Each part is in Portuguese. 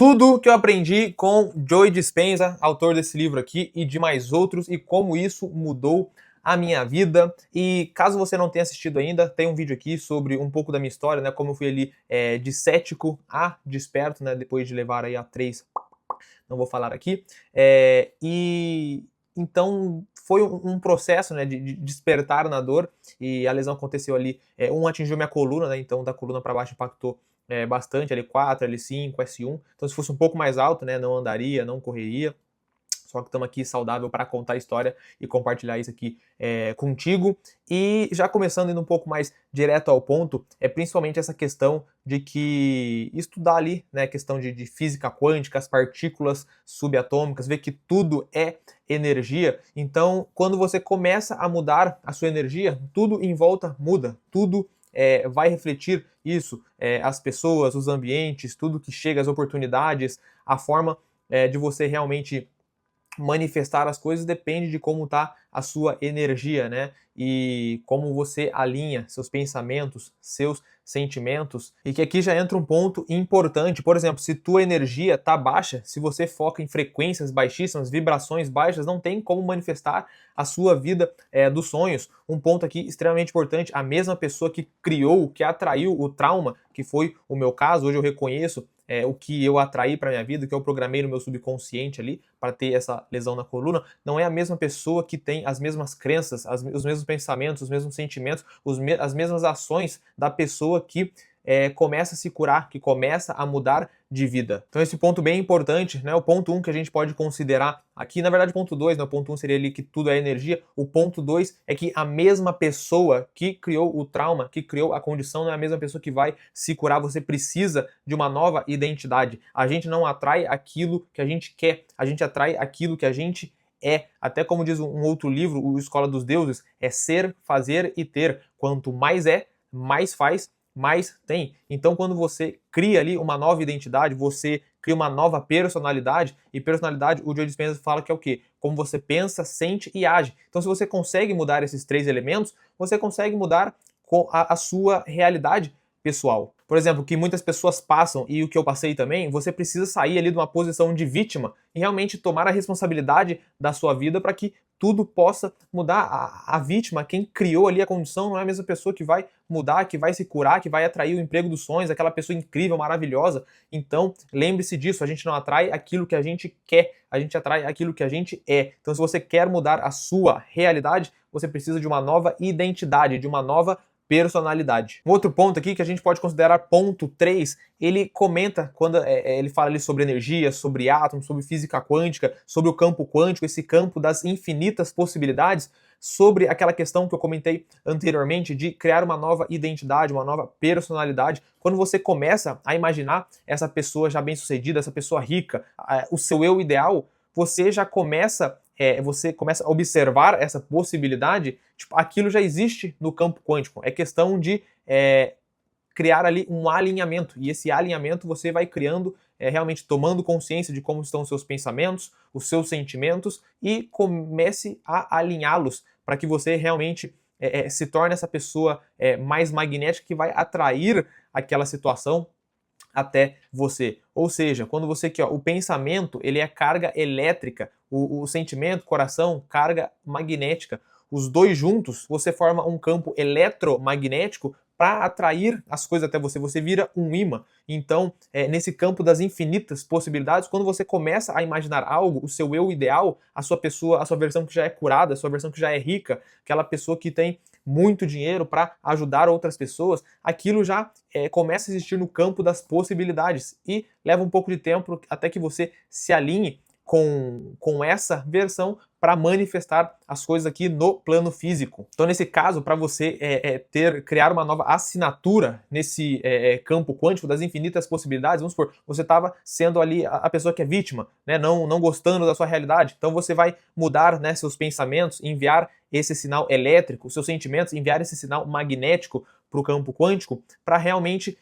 Tudo que eu aprendi com Joe Dispenza, autor desse livro aqui e de mais outros, e como isso mudou a minha vida. E caso você não tenha assistido ainda, tem um vídeo aqui sobre um pouco da minha história, né? Como eu fui ali de cético a desperto, né? Depois de levar aí a 3, não vou falar aqui. E então foi um processo, né, de despertar na dor, e a lesão aconteceu ali, atingiu minha coluna, né? Então da coluna para baixo impactou bastante, L4, L5, S1. Então se fosse um pouco mais alto, né, não andaria, não correria. Só que estamos aqui saudável para contar a história e compartilhar isso aqui contigo. E já começando indo um pouco mais direto ao ponto, é principalmente essa questão de que estudar ali, né, a questão de física quântica, as partículas subatômicas, ver que tudo é energia. Então, quando você começa a mudar a sua energia, tudo em volta muda, tudo vai refletir isso, as pessoas, os ambientes, tudo que chega, as oportunidades, a forma de você realmente manifestar as coisas depende de como está a sua energia, né? E como você alinha seus pensamentos, seus sentimentos. E que aqui já entra um ponto importante. Por exemplo, se tua energia está baixa, se você foca em frequências baixíssimas, vibrações baixas, não tem como manifestar a sua vida dos sonhos. Um ponto aqui extremamente importante: a mesma pessoa que criou, que atraiu o trauma, que foi o meu caso, hoje eu reconheço o que eu atraí para minha vida, o que eu programei no meu subconsciente ali para ter essa lesão na coluna, não é a mesma pessoa que tem as mesmas crenças, os mesmos pensamentos, os mesmos sentimentos, as mesmas ações da pessoa que começa a se curar, que começa a mudar de vida. Então esse ponto bem importante, né? O ponto 1 que a gente pode considerar aqui, na verdade o ponto 2, né? O ponto 1 seria ali que tudo é energia, o ponto 2 é que a mesma pessoa que criou o trauma, que criou a condição, não é a mesma pessoa que vai se curar. Você precisa de uma nova identidade. A gente não atrai aquilo que a gente quer, a gente atrai aquilo que a gente é. Até como diz um outro livro, o Escola dos Deuses, é ser, fazer e ter. Quanto mais mais faz, mais tem. Então quando você cria ali uma nova identidade, você cria uma nova personalidade, e personalidade, o Joe Dispenza fala que é o quê? Como você pensa, sente e age. Então se você consegue mudar esses 3 elementos, você consegue mudar a sua realidade pessoal. Por exemplo, o que muitas pessoas passam, e o que eu passei também, você precisa sair ali de uma posição de vítima e realmente tomar a responsabilidade da sua vida para que tudo possa mudar. A vítima, quem criou ali a condição, não é a mesma pessoa que vai mudar, que vai se curar, que vai atrair o emprego dos sonhos, aquela pessoa incrível, maravilhosa. Então, lembre-se disso, a gente não atrai aquilo que a gente quer, a gente atrai aquilo que a gente é. Então, se você quer mudar a sua realidade, você precisa de uma nova identidade, de uma nova personalidade. Um outro ponto aqui que a gente pode considerar ponto 3, ele comenta, quando ele fala ali sobre energia, sobre átomos, sobre física quântica, sobre o campo quântico, esse campo das infinitas possibilidades, sobre aquela questão que eu comentei anteriormente de criar uma nova identidade, uma nova personalidade. Quando você começa a imaginar essa pessoa já bem-sucedida, essa pessoa rica, o seu eu ideal, você já começa a observar essa possibilidade, tipo, aquilo já existe no campo quântico. É questão de criar ali um alinhamento, e esse alinhamento você vai criando, realmente tomando consciência de como estão os seus pensamentos, os seus sentimentos, e comece a alinhá-los para que você realmente se torne essa pessoa mais magnética, que vai atrair aquela situação até você. Ou seja, quando você aqui, o pensamento, ele é carga elétrica, o sentimento, coração, carga magnética. Os dois juntos, você forma um campo eletromagnético para atrair as coisas até você. Você vira um imã. Então, nesse campo das infinitas possibilidades, quando você começa a imaginar algo, o seu eu ideal, a sua pessoa, a sua versão que já é curada, a sua versão que já é rica, aquela pessoa que tem muito dinheiro para ajudar outras pessoas, aquilo já começa a existir no campo das possibilidades, e leva um pouco de tempo até que você se alinhe com essa versão para manifestar as coisas aqui no plano físico. Então, nesse caso, para você criar uma nova assinatura nesse campo quântico das infinitas possibilidades, vamos supor, você estava sendo ali a pessoa que é vítima, né, não gostando da sua realidade, então você vai mudar, né, seus pensamentos, enviar esse sinal elétrico, seus sentimentos, enviar esse sinal magnético para o campo quântico, para realmente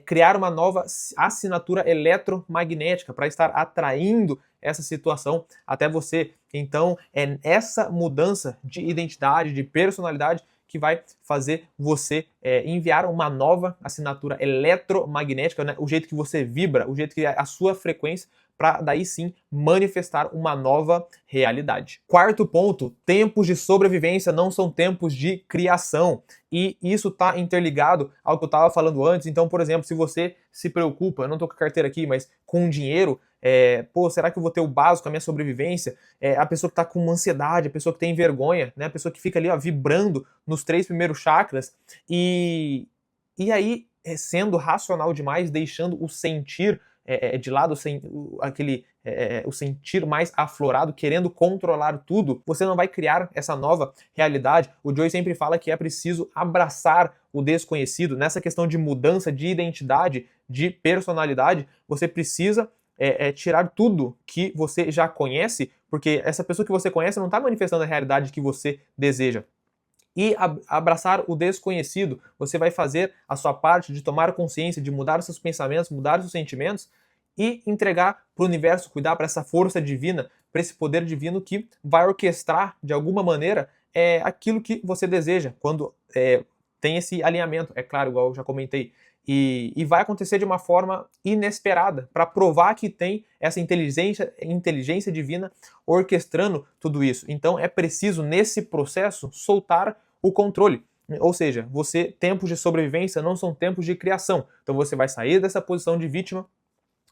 criar uma nova assinatura eletromagnética, para estar atraindo essa situação até você. Então, é essa mudança de identidade, de personalidade, que vai fazer você enviar uma nova assinatura eletromagnética, né? O jeito que você vibra, o jeito que é a sua frequência, para daí sim manifestar uma nova realidade. Quarto ponto, tempos de sobrevivência não são tempos de criação. E isso está interligado ao que eu estava falando antes. Então, por exemplo, se você se preocupa, eu não estou com a carteira aqui, mas com dinheiro, será que eu vou ter o básico, a minha sobrevivência? A pessoa que está com ansiedade, a pessoa que tem vergonha, né? A pessoa que fica ali, ó, vibrando nos 3 primeiros chakras e aí, sendo racional demais, deixando o sentir de lado, o sentir mais aflorado, querendo controlar tudo, você não vai criar essa nova realidade. O Joey sempre fala que é preciso abraçar o desconhecido. Nessa questão de mudança de identidade, de personalidade, você precisa tirar tudo que você já conhece, porque essa pessoa que você conhece não está manifestando a realidade que você deseja. E abraçar o desconhecido, você vai fazer a sua parte de tomar consciência, de mudar os seus pensamentos, mudar os seus sentimentos e entregar para o universo, cuidar para essa força divina, para esse poder divino que vai orquestrar de alguma maneira aquilo que você deseja, quando tem esse alinhamento, é claro, igual eu já comentei. E vai acontecer de uma forma inesperada, para provar que tem essa inteligência divina orquestrando tudo isso. Então é preciso, nesse processo, soltar o controle. Ou seja, tempos de sobrevivência não são tempos de criação. Então você vai sair dessa posição de vítima,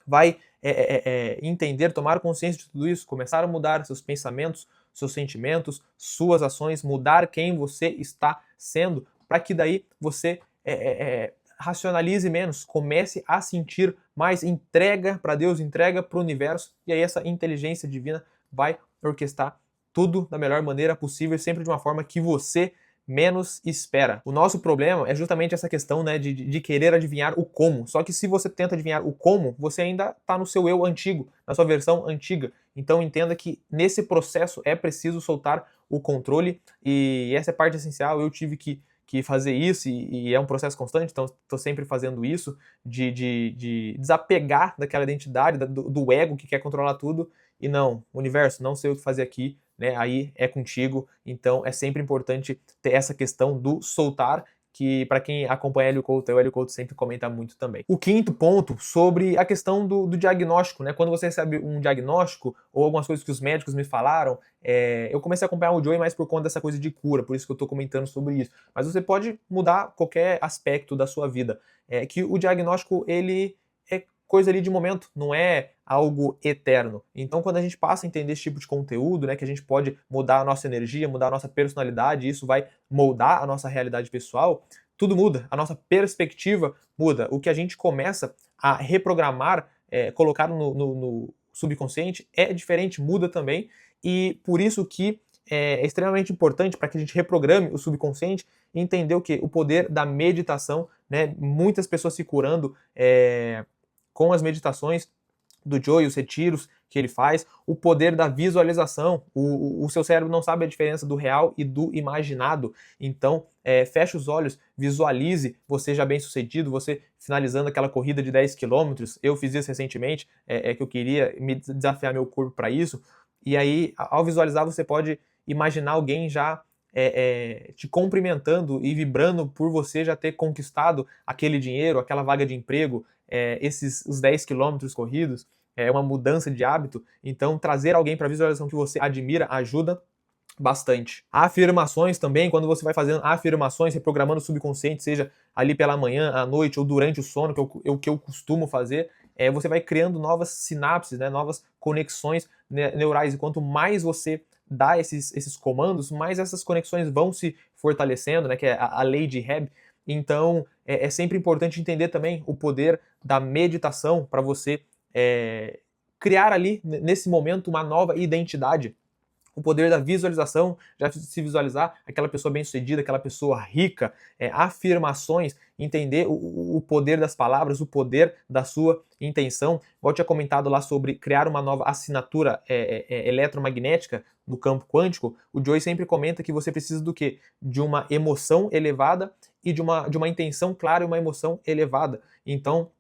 vai entender, tomar consciência de tudo isso, começar a mudar seus pensamentos, seus sentimentos, suas ações, mudar quem você está sendo, para que daí você racionalize menos, comece a sentir mais, entrega para Deus, entrega para o universo, e aí essa inteligência divina vai orquestrar tudo da melhor maneira possível, sempre de uma forma que você menos espera. O nosso problema é justamente essa questão, né, de querer adivinhar o como. Só que se você tenta adivinhar o como, você ainda está no seu eu antigo, na sua versão antiga. Então entenda que nesse processo é preciso soltar o controle, e essa é a parte essencial. Eu tive que fazer isso, e é um processo constante, então estou sempre fazendo isso, de desapegar daquela identidade, do ego que quer controlar tudo, e não, universo, não sei o que fazer aqui, né? Aí é contigo. Então é sempre importante ter essa questão do soltar, que para quem acompanha Hélio Couto, o Hélio Couto sempre comenta muito também. O quinto ponto, sobre a questão do diagnóstico, né? Quando você recebe um diagnóstico, ou algumas coisas que os médicos me falaram, eu comecei a acompanhar o Joey mais por conta dessa coisa de cura, por isso que eu estou comentando sobre isso. Mas você pode mudar qualquer aspecto da sua vida. Que o diagnóstico, ele é coisa ali de momento, não é algo eterno. Então, quando a gente passa a entender esse tipo de conteúdo, né, que a gente pode mudar a nossa energia, mudar a nossa personalidade, isso vai moldar a nossa realidade pessoal, tudo muda, a nossa perspectiva muda. O que a gente começa a reprogramar, colocar no subconsciente é diferente, muda também, e por isso que é extremamente importante para que a gente reprograme o subconsciente e entender o que? O poder da meditação, né? Muitas pessoas se curando com as meditações do Joey, os retiros que ele faz, o poder da visualização. O seu cérebro não sabe a diferença do real e do imaginado. Então, feche os olhos, visualize você já bem sucedido, você finalizando aquela corrida de 10 quilômetros. Eu fiz isso recentemente, que eu queria me desafiar meu corpo para isso. E aí, ao visualizar, você pode imaginar alguém já te cumprimentando e vibrando por você já ter conquistado aquele dinheiro, aquela vaga de emprego, os 10 quilômetros corridos, é uma mudança de hábito. Então, trazer alguém para a visualização que você admira ajuda bastante. Afirmações também, quando você vai fazendo afirmações, reprogramando o subconsciente, seja ali pela manhã, à noite ou durante o sono, que eu costumo fazer, você vai criando novas sinapses, né, novas conexões neurais, e quanto mais você dá esses comandos, mais essas conexões vão se fortalecendo, né, que é a lei de Hebb. Então, é sempre importante entender também o poder da meditação para você criar ali, nesse momento, uma nova identidade. O poder da visualização, já se visualizar aquela pessoa bem-sucedida, aquela pessoa rica, afirmações, entender o poder das palavras, o poder da sua intenção. Igual eu tinha comentado lá sobre criar uma nova assinatura eletromagnética no campo quântico, o Joey sempre comenta que você precisa do quê? De uma emoção elevada e de uma intenção clara e uma emoção elevada. Então,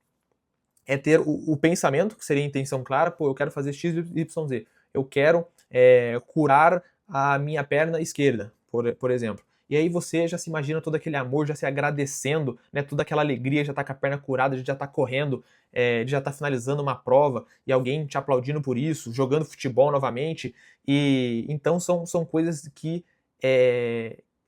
ter o pensamento, que seria a intenção clara, eu quero fazer X, Y, Z. Eu quero curar a minha perna esquerda, por exemplo. e aí você já se imagina todo aquele amor, já se agradecendo, né, toda aquela alegria, já tá com a perna curada, já tá correndo, já tá finalizando uma prova, e alguém te aplaudindo por isso, jogando futebol novamente, e então são coisas que,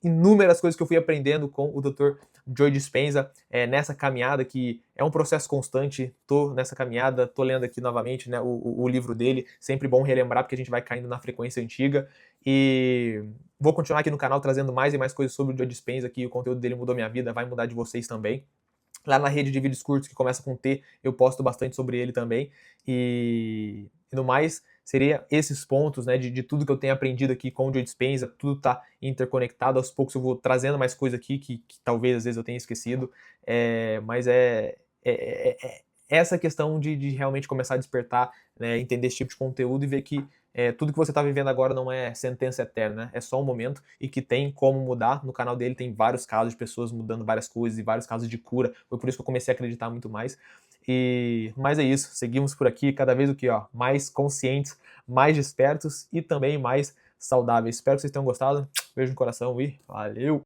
inúmeras coisas que eu fui aprendendo com o Dr. Joe Dispenza, nessa caminhada que é um processo constante, tô nessa caminhada, tô lendo aqui novamente, né, o livro dele, sempre bom relembrar porque a gente vai caindo na frequência antiga, e vou continuar aqui no canal trazendo mais e mais coisas sobre o Joe Dispenza, que o conteúdo dele mudou minha vida, vai mudar de vocês também. Lá na rede de vídeos curtos, que começa com T, eu posto bastante sobre ele também. E no mais, seria esses pontos, né, de tudo que eu tenho aprendido aqui com o Joe Dispenza, tudo tá interconectado, aos poucos eu vou trazendo mais coisa aqui que talvez às vezes eu tenha esquecido, mas essa questão de realmente começar a despertar, né, entender esse tipo de conteúdo e ver que tudo que você está vivendo agora não é sentença eterna, né? É só um momento e que tem como mudar. No canal dele tem vários casos de pessoas mudando várias coisas e vários casos de cura. Foi por isso que eu comecei a acreditar muito mais. Mas é isso, seguimos por aqui, cada vez o que, ó, mais conscientes, mais despertos e também mais saudáveis. Espero que vocês tenham gostado. Beijo no coração e valeu!